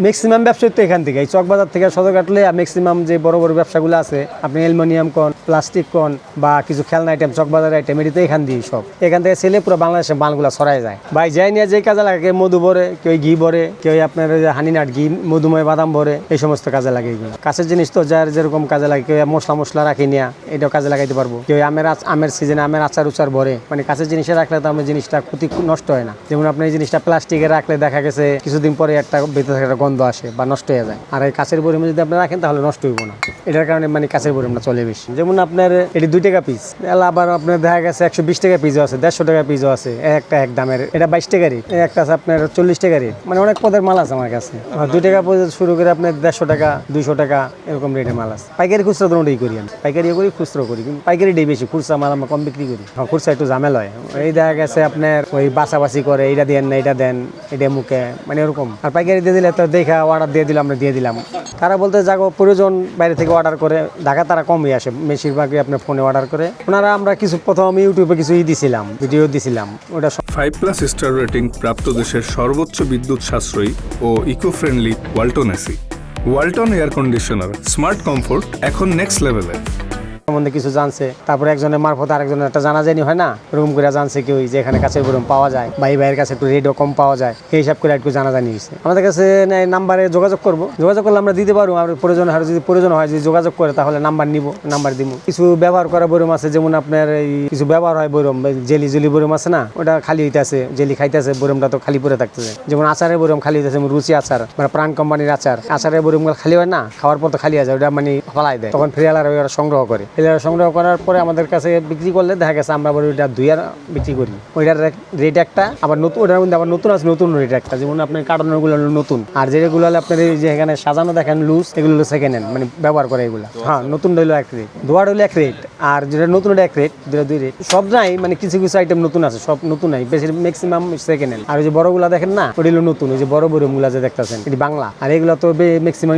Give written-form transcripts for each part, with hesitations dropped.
Maximum ব্যবসা তো এখান থেকে, এই চকবাজার থেকে সদরঘাটলে ম্যাক্সিমাম যে বড় বড় ব্যবসাগুলো আছে, আপনি অ্যালুমিনিয়াম কোন, প্লাস্টিক কোন বা কিছু খেলনা আইটেম, চকবাজার আইটেম, এটি তো এখান দিয়ে সব। এখান থেকে ছেলে পুরো বাংলাদেশে মালগুলো ছড়াই যায়। ভাই যাই নিয়ে যে কাজে লাগে, কেউ মধু ভরে, কেউ ঘি ভরে, কেউ আপনার হানিনাট ঘি, মধুময় বাদাম ভরে, এই সমস্ত কাজে লাগে এগুলো। কাছের জিনিস তো যার যেরকম কাজে লাগে, কেউ মশলা রাখি নিয়ে এটাও কাজে লাগাইতে পারবো, কেউ আমের সিজনে আমের আচার উচার ভরে। মানে কাছের জিনিসে রাখলে তো আমার জিনিসটা ক্ষতি নষ্ট হয় না। যেমন আপনি এই জিনিসটা প্লাস্টিকে রাখলে দেখা গেছে কিছুদিন পরে একটা ভিতরে একটা গন্ধ আসে বা নষ্ট হয়ে যায়। আর এই কাছের বরিমে যদি আপনি রাখেন তাহলে নষ্ট হইব না। এটার কারণে মানে কাছের বরিমটা চলে বেশি। যেমন আপনার এটি 2 টাকা পিস, আবার আপনার দেখা গেছে 120 টাকা পিসও আছে, 150 টাকা পিসও আছে, একটা এক দামের। এটা 22 টাকারই, একটা আছে আপনার 40 টাকারই। মানে অনেক পদের মাল আছে আমার কাছে। 2 টাকা পর্যন্ত শুরু করে আপনার 150 টাকা, 200 টাকা এরকম রেটের মাল আছে। পাইকারি খুচরা দুটোই করি আমি, পাইকারিও করি খুচরো করি, কিন্তু পাইকারিটাই বেশি, খুচরা মাল আমরা কম বিক্রি করি। খুচরা একটু ঝামেলা হয়, এই দেখা গেছে আপনার ওই বাছাবাছি করে, এইটা দেন না এটা দেন, এটা মুখে, মানে এরকম। আর পাইকারি দিয়ে দিলে তো দেখা অর্ডার দিয়ে দিলাম, আমরা দিয়ে দিলাম। তারা বলতে যাগো প্রয়োজন বাইরে থেকে অর্ডার করে, ঢাকা তারা কমই আসে, বেশিরভাগই আপনার ফোনে অর্ডার করে ওনারা। আমরা কিছু প্রথম ইউটিউবে কিছু দিছিলাম, ভিডিও দিছিলাম, ওটা 5+ স্টার রেটিং প্রাপ্ত দেশের সর্বোচ্চ বিদ্যুৎ সাশ্রয়ী ও eco friendly Walton AC. Walton air conditioner, smart comfort এখন নেক্সট লেভেলে। সম্বন্ধে কিছু জানছে, তারপরে একজনের মারফত আরেকজনের একটা জানাজানি হয় না, এরকম করে জানছে কেউ যে এখানে কাছের বরম পাওয়া যায়, ভাইয়ের কাছে একটু রেটও কম পাওয়া যায়, এই হিসাব করে একটু জানাজানি হয়েছে। আমাদের কাছে নাম্বারে যোগাযোগ করবো, যোগাযোগ করলে আমরা দিতে পারবো। আমরা প্রয়োজন হয়, যদি প্রয়োজন হয়, যদি যোগাযোগ করে তাহলে নাম্বার নিব, নাম্বার দিব। কিছু ব্যবহার করা বরম আছে, যেমন আপনার এই কিছু ব্যবহার হয় বরম, জেলি বরম আছে না, ওটা খালি হইতেছে, জেলি খাইতেছে, বরমটা তো খালি পরে থাকতেছে। যেমন আচারের বরম খালি হইতেছে, রুচি আচার মানে প্রাণ কোম্পানির আচারের বরমগুলো খালি হয় না, খাওয়ার পর তো খালি আছে, ওটা মানে ফালাই দেয়, তখন ফেরিয়ালার ওরা সংগ্রহ করে, সংগ্রহ করার পরে আমাদের কাছে বিক্রি করলে দেখা গেছে আমরা আবার ওইটা ধুইয়ার বিক্রি করি। ওইটার রেট একটা, আবার নতুন ওটার মধ্যে আবার নতুন আছে, নতুন রেট একটা। যেমন আপনার কার্টনের গুলো নতুন, আর যেগুলো আপনার এই যে এখানে সাজানো দেখেন লুজ, এগুলো হলো সেকেন্ড হ্যান্ড, মানে ব্যবহার করে এগুলো। হ্যাঁ, নতুন হইলো এক রেট, ধোয়ার হইলো এক রেট, আর যেটা নতুন ওটা এক রেট, দুটা 2 রেট। সব নাই, মানে কিছু কিছু আইটেম নতুন আছে, সব নতুন নাই, বেশি ম্যাক্সিমাম সেকেন্ড হ্যান্ড। আর ওই যে বড়গুলা দেখেন না, ওটা হলো নতুন, ওই যে বড় বড়গুলা যে দেখতেছেন এটি বাংলা। আর এগুলো তো ম্যাক্সিমাম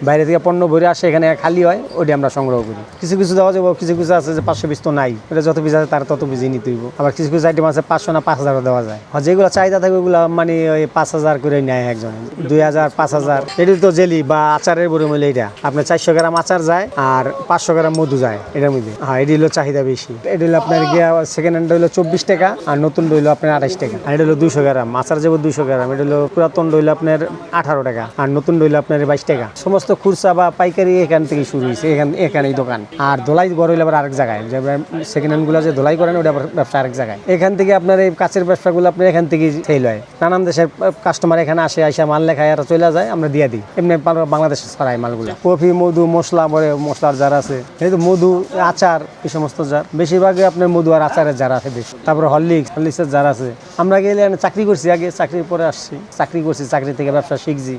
বাইরে থেকে পণ্য ভরে আসে, এখানে খালি হয়, ওটি আমরা সংগ্রহ করি। কিছু কিছু দেওয়া যাবো, কিছু কিছু আছে যে 500 পিস তো নাই, এটা যত পিস আছে তার তত পিস নিতে হইব। আবার কিছু কিছু আইটেম আছে 500 না 5000 দেওয়া যায়। আর যেগুলো চাহিদা থাকে ওগুলো মানে ওই 5000 করে নেয় একজন, 2000 5000। এটি তো জেলি বা আচারের বরম হইলে এটা আপনার 400 গ্রাম আচার যায় আর 500 গ্রাম মধু যায় এটার মধ্যে। হ্যাঁ, এটি হলো চাহিদা বেশি। এটি হলো আপনার গিয়া সেকেন্ড হ্যান্ড হইলো 24 টাকা, আর নতুন হইলো আপনার 28 টাকা। আর এটা হলো 200 গ্রাম আচার যাবো 200 গ্রাম, এটা হলো পুরাতন হইলো আপনার 18 টাকা, আর নতুন হইলো আপনার 22 টাকা। সমস্ত খুচরা বা পাইকারি এখান থেকে শুরু হয়েছে, এখানেই দোকান। আর দোলাই বড় হইলে আবার আরেক জায়গায়, সেকেন্ড হ্যান্ড গুলো যে ধোলাই করেন ওটা ব্যবসা আরেক জায়গায়। এখান থেকে আপনার এই কাছের ব্যবসাগুলো আপনার এখান থেকে সেল হয়। নানান দেশের কাস্টমার এখানে আসে, আইসা মাল লেখায় আর চলে যায়, আমরা দিয়ে দিই। এমনি বাংলাদেশে ছড়াই মালগুলো। কফি, মধু, মশলা বলে মশলার জার আছে, এই তো মধু, আচার, এই সমস্ত জার বেশিরভাগই আপনার মধু আর আচারের জার আছে বেশি। তারপরে হরলিক্সের জার আছে। আমরা গেলে চাকরি করছি, আগে চাকরির পরে আসছি, চাকরি করছি, চাকরি থেকে ব্যবসা শিখছি।